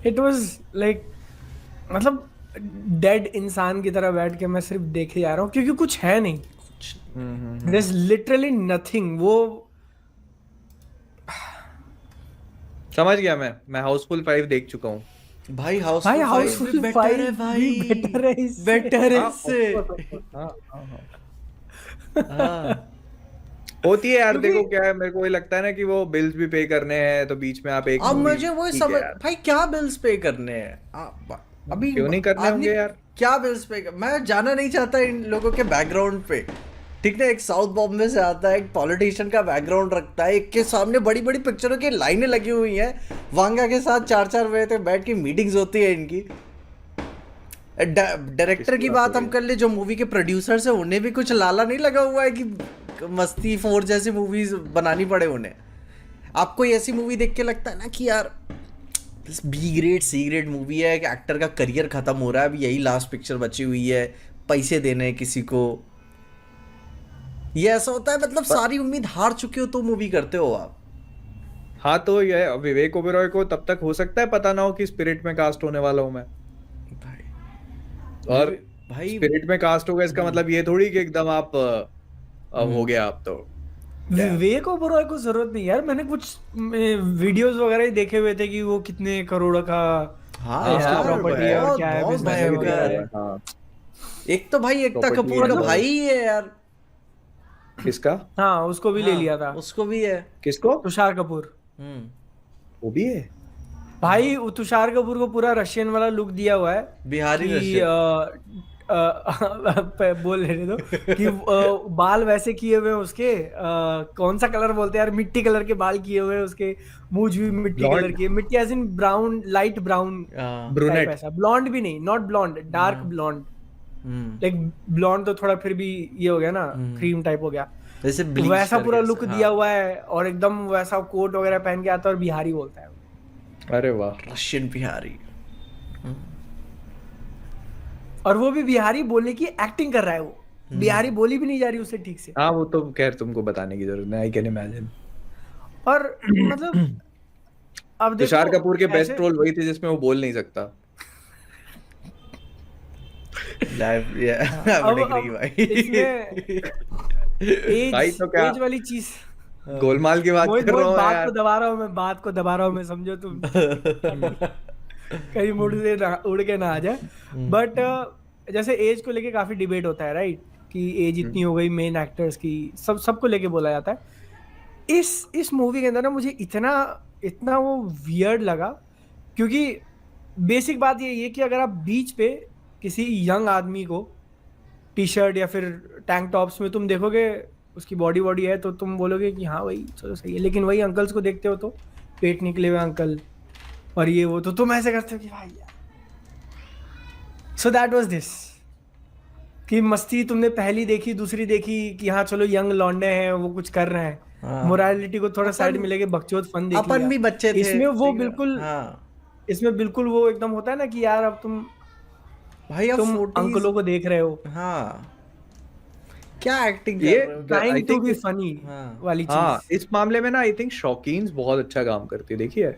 It was like, मतलब dead इंसान की तरह बैठ के मैं सिर्फ देखे जा रहा हूँ क्योंकि कुछ है नहीं। There is literally nothing. वो समझ गया मैं हाउसफुल 5 देख चुका हूँ। भाई भाई हाउसफुल 5 भी हाउसफुल बेटर है 5 भी भाई, बेटर है इससे। बेटर है हाँ ऑफ इससे। कोर्स ऑफ कोर्स, हाँ हाँ हाँ। हाँ होती है यार, क्योंकि देखो क्या है, मेरे को ये लगता है ना कि वो बिल्स भी पे करने हैं, तो बीच में आप एक अब मूवी मुझे वो ठीक है समझ, यार। भाई क्या बिल्स पे करने हैं अभी क्यों नहीं करने आदमी होंगे यार। क्या बिल्स पे मैं जाना नहीं चाहता इन लोगों के बैकग्राउंड पे। ठीक ना, एक साउथ बॉम्बे से आता है, एक पॉलिटिशियन का बैकग्राउंड रखता है, एक के सामने बड़ी बड़ी पिक्चरों की लाइनें लगी हुई हैं, वांगा के साथ 4-4 बजे तक बैठ के मीटिंग्स होती है इनकी। डायरेक्टर किसकी की बात हो बात हम रही है? कर ले, जो मूवी के प्रोड्यूसर्स हैं उन्हें भी कुछ लाला नहीं लगा हुआ है कि मस्ती 4 जैसी मूवीज बनानी पड़े उन्हें। आपको ऐसी मूवी देख के लगता है ना कि यार B grade C grade movie है, कि एक्टर का करियर खत्म हो रहा है, अभी यही लास्ट पिक्चर बची हुई है, पैसे देने हैं किसी को, ये ऐसा होता है, मतलब पर सारी उम्मीद हार चुके हो तो मूवी करते हो आप। हाँ, तो ये विवेक ओबेरॉय को तब तक हो सकता है पता ना हो कि स्पिरिट में कास्ट होने वाला हूँ मैं। भाई और भाई स्पिरिट में कास्ट होगा इसका मतलब ये थोड़ी कि एकदम आप अब हो गया आप तो। क्या विवेक ओबेरॉय को जरूरत नहीं यार। मैंने कुछ वीडियोस वगैरह ही देखे हुए थे कि वो कितने करोड़ का हाँ हाँ उसकी हाँ, यार, वो प्रॉपर्टी है, है और बहुत क्या है, बहुत मैंने भी बिजनेसमैन देखा वगैरह भयंकर हुआ है। है हाँ। है। एक तो भाई एकता प्रॉपर्टी कपूर एंड का मतलब वो भाई है यार। किसका? हाँ, उसको भी ले लिया हाँ था। उसको भी है। किसको? तुषार कपूर। हम्म। वो भी है। भाई तुषार कपूर को पूरा रशियन वाला लुक दिया हुआ है बिहारी कि रशियन। बोल लेने दो कि बाल वैसे किए हुए हैं उसके, कौन सा कलर बोलते हैं यार, मिट्टी कलर के बाल किए हुए हैं उसके, मूंछ भी मिट्टी कलर ब्लॉन्ड, की है, मिट्टी as in brown, light brown हाँ। Type, brunette. ऐसा ब्लॉन्ड भी नहीं, नॉट ब्लॉन्ड, डार्क हाँ। ब्लॉन्ड। हम्म। लाइक ब्लॉन्ड तो थोड़ा फिर भी ये हो गया ना, हम्म। क्रीम टाइप हो गया। जैसे ब्लीच वैसा पूरा करके ऐसे, लुक हाँ। दिया हुआ है और एकदम वैसा कोट वगैरह पहन के आता है और बिहारी बोलता है। अरे वाह। रशियन बिहारी। और वो भी बिहारी बोलने की एक्टिंग कर रहा है, वो बिहारी बोली भी नहीं जा रही उससे ठीक से। हाँ वो तो खैर तुमको बताने की जरूरत नहीं, आई कैन इमेजिन। और मतलब अब देखो तुषार कपूर के ऐसे। बेस्ट रोल वही थे जिसमें वो बोल नहीं सकता। लाइव हाँ, आई वुड एग्री अब इसमें भाई। एज, भाई तो क्या, एज वाली चीज। गोलमाल की बात मोहित कर रहा मोहित हूँ बात को यार। दबा रहा हूँ मैं, बात को दबा रहा हूँ मैं, समझो तुम कहीं कहीं मुड़ से ना उड़ के ना आ जाए। बट जैसे एज को लेके काफी डिबेट होता है, राइट, कि एज हम्म, इतनी हो गई मेन एक्टर्स की, सबको लेके बोला जाता है। इस मूवी के अंदर ना मुझे इतना इतना वो वियर्ड लगा, क्योंकि बेसिक बात ये है कि अगर आप बीच पे किसी यंग आदमी को टी शर्ट या फिर टैंक टॉप्स में तुम देखोगे, उसकी बॉडी बॉडी है, तो तुम बोलोगे कि हाँ भाई चलो सही है, लेकिन वही अंकल्स को देखते हो तो पेट निकले हुए अंकल और ये वो, तो तुम ऐसे करते हो कि भाई यार। सो दैट वाज दिस, कि मस्ती तुमने पहली देखी, दूसरी देखी कि हाँ चलो यंग लौंडे हैं वो कुछ कर रहे हैं, हाँ। मोरालिटी को थोड़ा साइड अपन में लेके बकचोद फन देख अपन लिया। भी बच्चे थे, इसमें वो ठीक है। बिल्कुल, हाँ इसमें बिल्कुल वो एकदम होता है ना कि यार अब भाई, अब तुम 40s। अंकलों को देख रहे हो, हाँ, क्या एक्टिंग कर ये रहे हो I trying to think, be funny हाँ। वाली चीज। हाँ इस मामले में ना आई थिंक शौकीन्स बहुत अच्छा काम करती है, देखिए।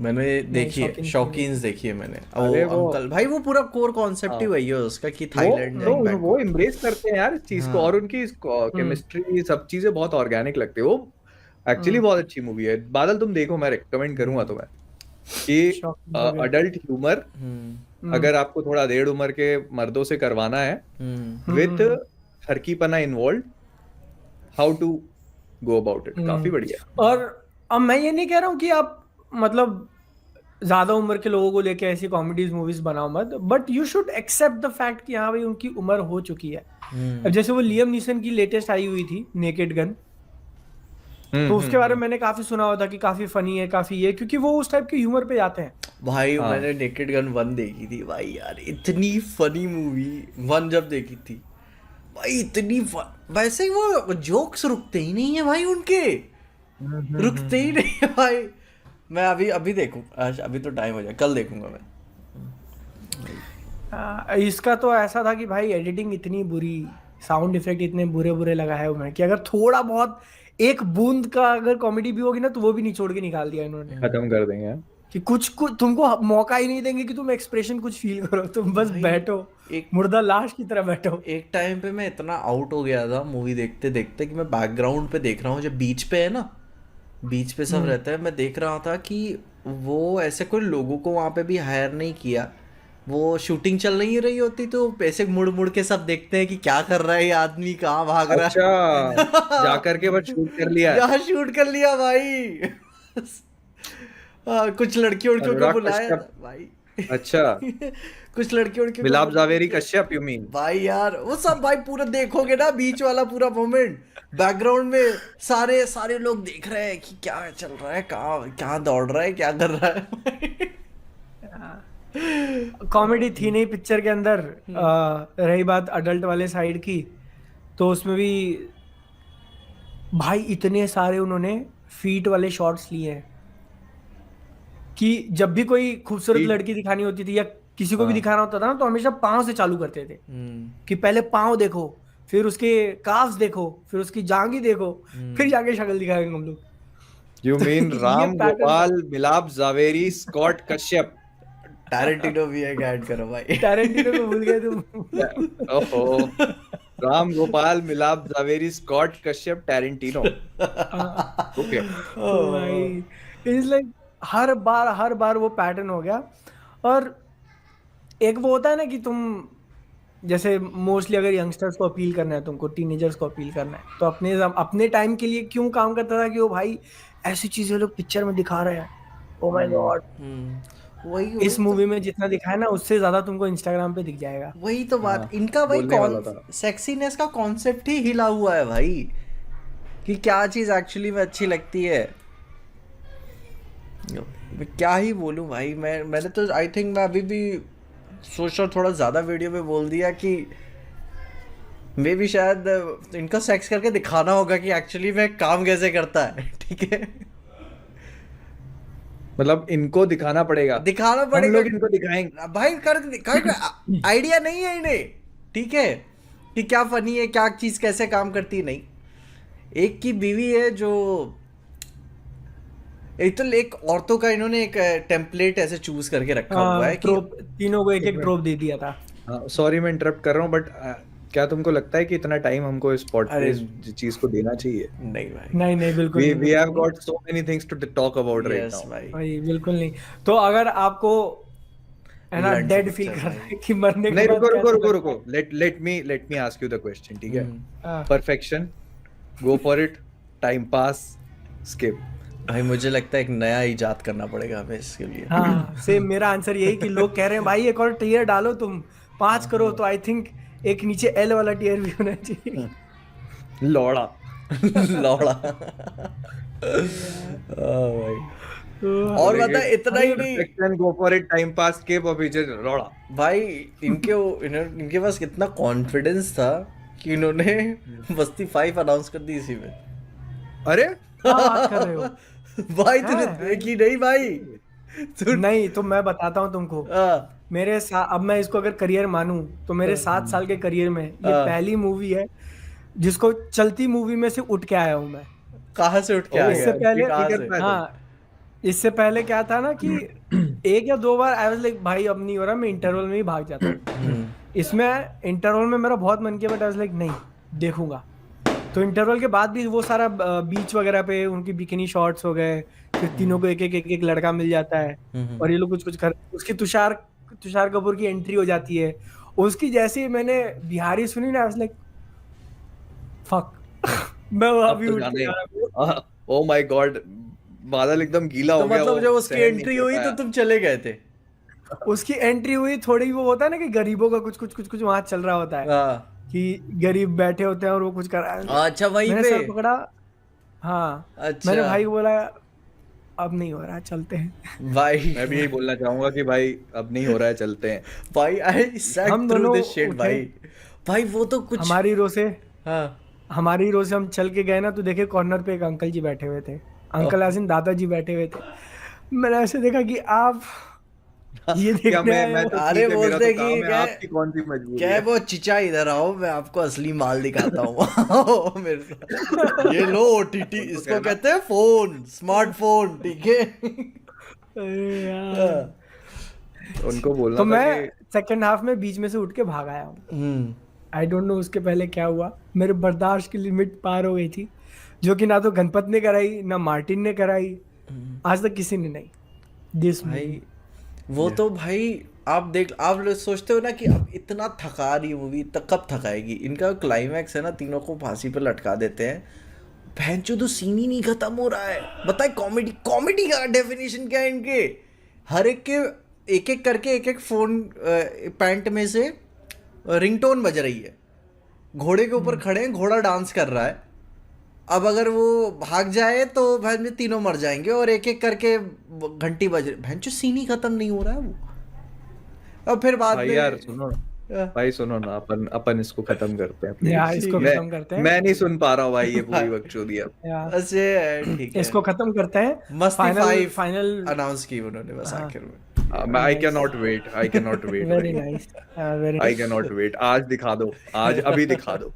मैंने नहीं, देखी है, शौकीन नहीं शौकीन्स देखी। देखी है मैंने। अरे वो वो अंकल भाई, वो पूरा कोर कॉन्सेप्ट ही हाँ, वही है उसका, कि वो थाईलैंड तो जाएंगे वो बैंकॉक। इम्ब्रेस करते हैं यार इस चीज को, हाँ। और उनकी हम्म। केमिस्ट्री सब चीजें बहुत ऑर्गेनिक लगती है वो। एक्चुअली हम्म। बहुत अच्छी मूवी है बादल, तुम देखो, मैं रिकमेंड करूंगा हम्म। तुम्हें कि शौकीन हो गया। अडल्ट ह्यूमर हम्म। हम्म। अगर आपको थोड़ा डेढ़ उम्र के मर्दों से करवाना है हम्म। With hmm. हरकीपना involve, how to go about it, काफी हम्म। बढ़िया। और अब मैं ये नहीं कह रहा हूँ कि आप मतलब ज्यादा उम्र के लोगों को लेके ऐसी कॉमेडीज मूवीज बनाओ मत, but you should accept the fact कि हाँ भाई उनकी उम्र हो चुकी है। अब जैसे वो लियम नीसन की लेटेस्ट आई हुई थी नेकेड गन, तो उसके बारे में हम्म। मैंने काफी सुना हुआ था कि काफी फनी है, काफी ये, क्योंकि वो उस टाइप के ह्यूमर पे जाते हैं। भाई हाँ मैंने नेकेड गन 1 देखी थी भाई, यार इतनी फनी मूवी। 1 जब देखी थी भाई, इतनी वैसे ही वो जोक्स रुकते ही नहीं है भाई उनके, रुकते ही नहीं है भाई। मैं अभी अभी देखूं, आज अभी तो टाइम हो जाए, कल देखूंगा मैं। इसका तो ऐसा था कि भाई एडिटिंग इतनी बुरी, साउंड इफेक्ट इतने बुरे बुरे लगाए हुए हैं कि अगर थोड़ा बहुत एक बूंद का अगर कॉमेडी भी होगी ना तो वो भी निचोड़ के निकाल दिया इन्होंने। खत्म कर देंगे। कि कुछ तुमको मौका ही नहीं देंगे कि तुम एक्सप्रेशन कुछ फील करो, तुम बस भाई, बैठो, एक मुर्दा लाश की तरह बैठो। एक टाइम पे मैं इतना आउट हो गया था मूवी देखते देखते कि मैं बैकग्राउंड पे देख रहा हूँ, जब बीच पे है ना, बीच पे सब रहता है, मैं देख रहा था कि वो ऐसे कोई लोगों को वहां पे भी हायर नहीं किया, वो शूटिंग चल नहीं रही होती तो पैसे मुड़ मुड़ के सब देखते हैं कि क्या कर रहा है ये आदमी, कहाँ भाग रहा अच्छा, जा करके बस शूट कर लिया है। है। यहाँ शूट कर लिया भाई। कुछ लड़की उड़कियों को अनुराग बुलाया कश्यप। भाई। अच्छा, कुछ लड़की उड़कियों को मिलाप बुलाया जावेरी कश्यप यू मीन? भाई यार, वो सब भाई पूरा देखोगे ना, बीच वाला पूरा मोमेंट, बैकग्राउंड में सारे सारे लोग देख रहे हैं कि क्या चल रहा है, कहाँ क्या दौड़ रहा है, क्या कर रहा है। कॉमेडी थी नहीं पिक्चर के अंदर। रही बात अडल्ट वाले साइड की, तो उसमें भी भाई इतने सारे उन्होंने फीट वाले शॉट्स लिए हैं कि जब भी कोई खूबसूरत Feet? लड़की दिखानी होती थी या किसी को भी हाँ। दिखाना होता था ना, तो हमेशा पाँव से चालू करते थे कि पहले पाँव देखो, फिर उसके काफ्स देखो, फिर उसकी जांघी देखो, फिर जाके शक्ल दिखाएंगे हम लोग। यू मीन ये Ram pattern Gopal Milap Zaveri Scott Kashyap? Tarantino भी है, ऐड करो भाई। टैरेंटिनो को भूल गए तुम। ओहो, Ram Gopal Milap Zaveri Scott Kashyap Tarantino. Okay. तो भाई इट्स लाइक हर बार वो पैटर्न हो गया। और एक वो होता है ना कि तुम जैसे मोस्टली अगर यंगस्टर्स को अपील करना है, तुमको टीनेजर्स को अपील करना है, तो अपने टाइम के लिए क्यों काम करता था कि वो भाई ऐसी चीजें लोग पिक्चर में दिखा रहे हैं, ओ माय गॉड। वही वही इस मूवी में जितना दिखाया ना, उससे ज्यादा तुमको इंस्टाग्राम पे दिख जाएगा। वही तो बात, हाँ, इनका भाई बोलने वाला कौन था। सेक्सीनेस का कॉन्सेप्ट ही हिला हुआ है भाई, कि क्या चीज एक्चुअली में अच्छी लगती है। मैं क्या ही बोलूं भाई, मैंने तो आई थिंक मैं अभी भी सोच रहा, थोड़ा ज्यादा वीडियो में बोल दिया कि मे भी शायद इनको सेक्स करके दिखाना होगा कि एक्चुअली में काम कैसे करता है। ठीक है, मतलब इनको दिखाना पड़ेगा, दिखाना हम पड़ेगा लोग इनको दिखाएंगे। भाई, कर आइडिया नहीं है इन्हें, ठीक है, कि क्या फनी है, क्या चीज कैसे काम करती है। नहीं, एक की बीवी है जो, एक तो एक औरतों का इन्होंने एक टेम्पलेट ऐसे चूज करके रखा हुआ है कि ट्रोप, तीनों को एक एक ट्रोप दे दिया था। हाँ, सॉरी मैं इंटरप्ट कर रहा हूँ, बट क्या तुमको लगता है कि इतना टाइम हमको इस अरे पॉडकास्ट चीज को देना चाहिए? नहीं भाई, नहीं नहीं बिल्कुल we नहीं, we have got so many things to talk about right yes now. भाई, भाई बिल्कुल नहीं। तो अगर आपको है ना इंग्लैंड से डेड फील पिक्चर कर रहा भाई। है कि मरने नहीं, के बाद रुको कैसा रुको रुको लगता रुको, let me ask you the question, ठीक है? है? Perfection, go for it, time pass, skip. भाई मुझे लगता है एक नया इजाद करना पड़ेगा हमें इसके लिए। हाँ सेम मेरा आंसर यही कि लोग कह रहे हैं भाई एक और टीयर डालो तुम 5 करो, तो आई थिंक एक नीचे एल वाला टीयर भी होना चाहिए। लौड़ा। लौड़ा। भाई, और बता, इतना ही नहीं Perfection, go for it, time pass, skip और पीछे लौड़ा। भाई, इनके पास कितना कॉन्फिडेंस था कि इन्होंने बस्ती 5 अनाउंस कर दी इसी में। अरे क्या बात कर रहे हो? भाई तूने हाँ। देखी नहीं भाई? नहीं तो मैं बताता हूँ तुमको, हाँ, मेरे साथ अब मैं इसको अगर करियर मानूं तो मेरे 7 साल के करियर में ये पहली मूवी है जिसको चलती मूवी में से उठ के आया हूं मैं। कहाँ से उठ के आ इससे गया? पहले कहाँ कर से? पाया? हाँ, इससे पहले क्या था ना कि 1 या 2 बार आई वाज लाइक भाई अब नहीं हो रहा, मैं इंटरवल में ही भाग जाता हूँ। इसमें इंटरवल में मेरा बहुत मन किया, बट आई वाज लाइक नहीं देखूंगा। तो इंटरवल के बाद भी वो सारा बीच वगैरह पे उनकी बिकिनी शॉट्स हो गए, फिर तीनों को एक लड़का मिल जाता है और ये लोग कुछ कर, उसकी तुषार कपूर की एंट्री हो जाती है। उसकी जैसे ही मैंने बिहारी सुनी ना, आई वाज लाइक फक। मैं अब अभी तो उठ जाना के ही। आ रहा हूँ। Oh my God, बादल एकदम गीला तो हो गया। मतलब वो जब उसकी सहन नहीं एंट्री कर हुई तो पाया। तुम चले गए थे? उसकी एंट्री हुई, थोड़ी वो होता है ना कि गरीबों का कुछ वहां चल रहा होता है हाँ, कि गरीब बैठे होते हैं और वो कुछ कर रहा है। अच्छा वहीं मैंने पे। सर पकड़ा, हाँ अच्छा। मैंने भाई को बोला अब नहीं हो रहा, चलते हैं। भाई मैं भी यही बोलना चाहूंगा कि भाई अब नहीं हो रहा है, चलते हैं। भाई आई सैट हम थ्रू दोनों दिस शिट उठे। भाई। भाई वो तो कुछ हमारी रो से हाँ, हमारी रो से हम चल के गए ना, तो देखे कॉर्नर पे एक अंकल जी बैठे हुए थे, अंकल यासिन दादाजी बैठे हुए थे। मैंने ऐसे देखा कि आप ये क्या देखने आए मैं हो? तो अरे ठीक है, मेरा बोलते तो काम कि है, क्या- आपकी कौन सी मजबूरी क्या है है? वो चिचा, इधर आओ मैं आपको असली माल दिखाता हूँ। मेरे साथ ये लो ओटीटी, उनको इसको कहना। कहते हैं फोन, स्मार्टफोन, ठीक है। अरे यार। उनको बोलना तो था मैं कि सेकंड हाफ में बीच में से उठ के भाग आया हूँ। आई डोंट नो उसके पहले क्या हुआ, मेरे बर्दाश्त की लिमिट पार हो गई थी, जो कि ना तो गणपत ने कराई ना मार्टिन ने कराई, आज तक किसी ने नहीं। दिस भाई वो तो भाई आप देख, आप लोग सोचते हो ना कि अब इतना थका रही है मूवी, तक कब थकाएगी। इनका क्लाइमैक्स है ना, तीनों को फांसी पे लटका देते हैं, भैंचो तो सीन ही नहीं खत्म हो रहा है। बताए कॉमेडी, कॉमेडी का डेफिनेशन क्या है इनके, हर एक के एक एक करके एक एक फोन पैंट में से रिंगटोन बज रही है, घोड़े के ऊपर खड़े हैं, घोड़ा डांस कर रहा है। अब अगर वो भाग जाए तो भाई में तीनों मर जाएंगे, और एक एक करके घंटी बज रही, भैंचो सीन ही खत्म नहीं हो रहा है वो। अब फिर बाद भाई में यार सुनो, भाई सुनो ना, अपन इसको खत्म करते हैं यार प्लीज। इसको खत्म करते हैं। मैं नहीं सुन पा रहा हूँ भाई ये पूरी बकचोदी अब। यार अच्छे ठीक है, इसको खत्म करते हैं। मस्ती फाइव फाइनल अनाउंस की उन्होंने बस हाँ। आखिर में। I can not wait, I can not wait very भाई, nice, very I can not wait. आज दिखा दो, आज अभी दिखा दो।